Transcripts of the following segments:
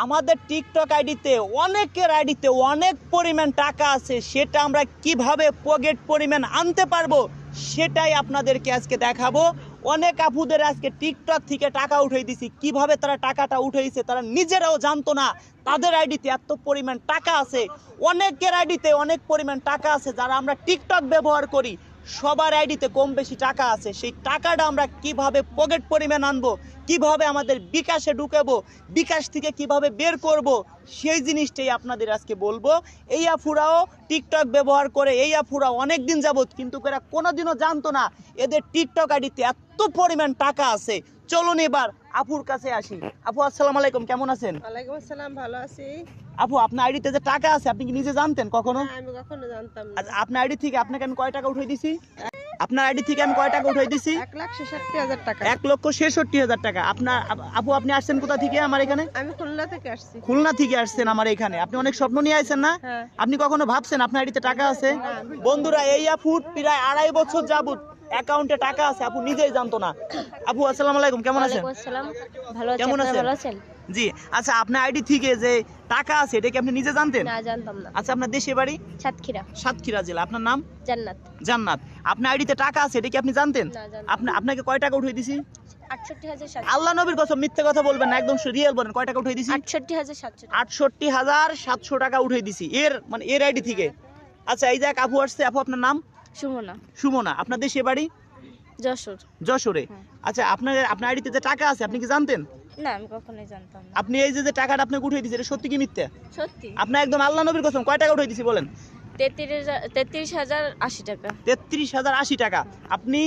আমাদের টিকটক আইডিতে অনেকের আইডিতে অনেক পরিমাণ টাকা আছে, সেটা আমরা কিভাবে পকেট পরিমাণ আনতে পারবো সেটাই আপনাদেরকে আজকে দেখাবো। অনেক আপুদের আজকে টিকটক থেকে টাকা উঠাই দিছি, কিভাবে তারা টাকাটা উঠাইছে তারা নিজেরাও জানতো না তাদের আইডিতে এত পরিমাণ টাকা আছে। অনেকের আইডিতে অনেক পরিমাণ টাকা আছে, যারা আমরা টিকটক ব্যবহার করি সবার আইডিতে কম বেশি টাকা আছে। সেই টাকাটা আমরা কিভাবে পকেট পরিমাণ আনবো, কিভাবে আমাদের বিকাশে ঢুকাবো, বিকাশ থেকে কিভাবে বের করব, সেই জিনিসটাই আপনাদের আজকে বলবো। এই আফুরাও টিকটক ব্যবহার করে, এই আফুরা অনেক দিন যাবত, কিন্তু এরা কোনোদিনও জানতো না এদের টিকটক আইডিতে এত পরিমাণ টাকা আছে। চলুন এবার আপুর কাছে আসি। আপু আসসালামু আলাইকুম, কেমন আছেন? ওয়ালাইকুম আসসালাম, ভালো আছি। আপু আপনার আইডিতে যে টাকা আছে আপনি কি নিজে জানতেন কখনো? না, আমি কখনো জানতাম না। আচ্ছা, আপনার আইডি থেকে আপনাকে আমি কয় টাকা উঠাই দিছি? আপনার আইডি থেকে আমি কয় টাকা উঠাই দিছি? 1,66,000 টাকা। 1,66,000 টাকা। আপনার আপু আপনি আসছেন কোথা থেকে আমার এখানে? আমি খুলনা থেকে আসছি। খুলনা থেকে আসছেন আমার এখানে। আপনি অনেক স্বপ্ন নিয়ে আইছেন না? হ্যাঁ। আপনি কখনো ভাবছেন আপনার আইডিতে টাকা আছে? বন্ধুরা, এই আপুর প্রায় 2.5 বছর যাবত অ্যাকাউন্টে টাকা আছে, আপু নিজেই জানতো না। আপু আসসালামু আলাইকুম, কেমন আছেন? ওয়ালাইকুম আসসালাম, ভালো আছি। কেমন আপনারা আছেন? ভালো আছেন? জি। আচ্ছা, আপনার আইডি থেকে যে টাকা আছে এটা কি আপনি নিজে জানতেন? না, জানতাম না। আচ্ছা, আপনার দেশে বাড়ি? সাতক্ষীরা। সাতক্ষীরা জেলা। আপনার নাম? জান্নাত। জান্নাত। আপনার আইডিতে টাকা আছে এটা কি আপনি জানতেন? না, জানতাম না। আপনাকে কয় টাকা উঠাই দিছি? 68,700। আল্লাহ নবীর কসম, মিথ্যে কথা বলবেন না, একদম রিয়েল বলেন, কয় টাকা উঠাই দিছি? 68,700। 68,700 টাকা উঠাই দিছি এর আইডি থেকে। আচ্ছা, এই যে এক আপু আসছে, আপু আপনার নাম? সুমনা। সুমনা। আপনার দেশে বাড়ি? যশোর। যশোরে। হ্যাঁ। আচ্ছা, আপনার আইডিতে যে টাকা আছে আপনি কি জানতেন? না, আমি কখনোই জানতাম না। আপনি এই যে টাকাটা আপনাকে উঠাই দিছে এটা সত্যি কি মিথ্যে? সত্যি। আপনার একদম আল্লাহ নবীর কসম কয় টাকা উঠাই দিছি বলেন? 33,080 টাকা। 33,080 টাকা। আপনি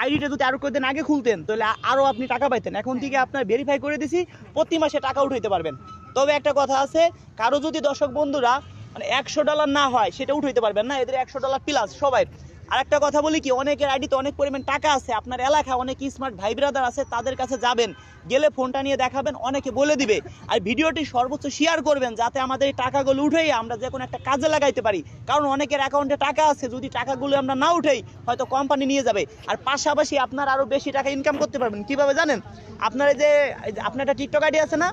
আইডিটা যদি আরো কয়েকদিন আগে খুলতেন তাহলে আরো আপনি টাকা পাইতেন। এখন থেকে আপনার ভেরিফাই করে দিছি, প্রতি মাসে টাকা উঠাইতে পারবেন। তবে একটা কথা আছে, কারো যদি দর্শক বন্ধুরা মানে $100 না হয় সেটা উঠাইতে পারবেন না, এদের $100 প্লাস সবাই। আর একটা কথা বলি কি, অনেকের আইডিতে অনেক পরিমাণ টাকা আছে, আপনার এলাকায় অনেক স্মার্ট ভাই ব্রাদার আছে, তাদের কাছে যাবেন, গেলে ফোনটা নিয়ে দেখাবেন, অনেকে বলে দিবে। আর ভিডিওটি সর্বোচ্চ শেয়ার করবেন যাতে আমাদের এই টাকাগুলো উঠেই আমরা যে কোনো একটা কাজে লাগাইতে পারি। কারণ অনেকের অ্যাকাউন্টে টাকা আছে, যদি টাকাগুলো আমরা না উঠেই হয়তো কোম্পানি নিয়ে যাবে। আর পাশাপাশি আপনার আরও বেশি টাকা ইনকাম করতে পারবেন। কিভাবে জানেন? আপনার এই যে আপনার একটা টিকটক আইডি আছে না,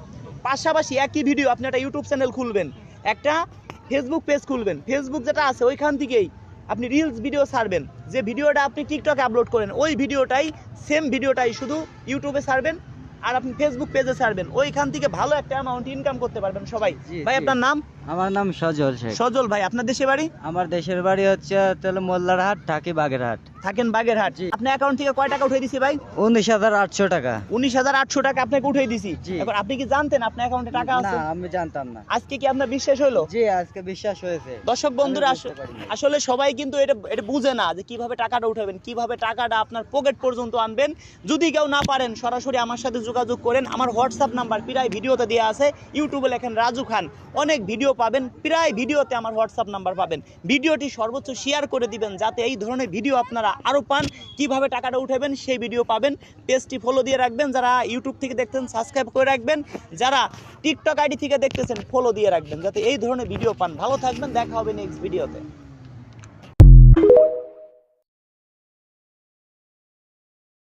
পাশাপাশি একই ভিডিও আপনি একটা ইউটিউব চ্যানেল খুলবেন, একটা ফেসবুক পেজ খুলবেন, ফেসবুক যেটা আছে ওইখান থেকেই আপনি রিলস ভিডিও ছাড়বেন। যে ভিডিওটা আপনি টিকটকে আপলোড করেন ওই ভিডিওটাই, সেম ভিডিওটাই শুধু ইউটিউবে ছাড়বেন আর আপনি ফেসবুক পেজে ছাড়বেন, ওইখান থেকে ভালো একটা অ্যামাউন্ট ইনকাম করতে পারবেন সবাই। ভাই আপনার নাম? আমার নাম সজল শেখ। সজল ভাই। আপনার দেশে বাড়ি? আমার দেশের বাড়ি হচ্ছে মোল্লারহাট, ঢাকি বাগেরহাট। থাকেন বাগেরহাট। আপনার অ্যাকাউন্ট থেকে কয় টাকা উঠাই দিছি ভাই? 19,800 টাকা। 19,800 টাকা আপনাকে উঠাই দিছি। জি। এখন আপনি কি জানতেন আপনার অ্যাকাউন্টে টাকা না, আছে? আমি জানতাম না। আজকে কি আপনার বিশ্বাস হলো? জি, আজকে বিশ্বাস হয়েছে। দর্শক বন্ধুরা, আমি বুঝতে পারিনি। আসলে সবাই কিন্তু এটা বুঝে না যে কিভাবে টাকাটা উঠাবেন, কিভাবে টাকাটা আপনার পকেট পর্যন্ত আনবেন। যদি কেউ না পারেন সরাসরি আমার সাথে যোগাযোগ করেন। আমার হোয়াটসঅ্যাপ নাম্বার প্রায় ভিডিওতে দেওয়া আছে, ইউটিউবে লেখেন রাজু খান, অনেক ভিডিও পাবেন, প্রায় ভিডিওতে আমার হোয়াটসঅ্যাপ নাম্বার পাবেন। ভিডিওটি সর্বোচ্চ শেয়ার করে দিবেন যাতে এই ধরনের ভিডিও আপনারা আরও পান। কিভাবে টাকাটা উঠাবেন সেই ভিডিও পাবেন। পেজটি ফলো দিয়ে রাখবেন, যারা ইউটিউব থেকে দেখতেন সাবস্ক্রাইব করে রাখবেন, যারা টিকটক আইডি থেকে দেখতেছেন ফলো দিয়ে রাখবেন যাতে এই ধরনের ভিডিও পান। ভালো থাকবেন, দেখা হবে নেক্সট ভিডিওতে।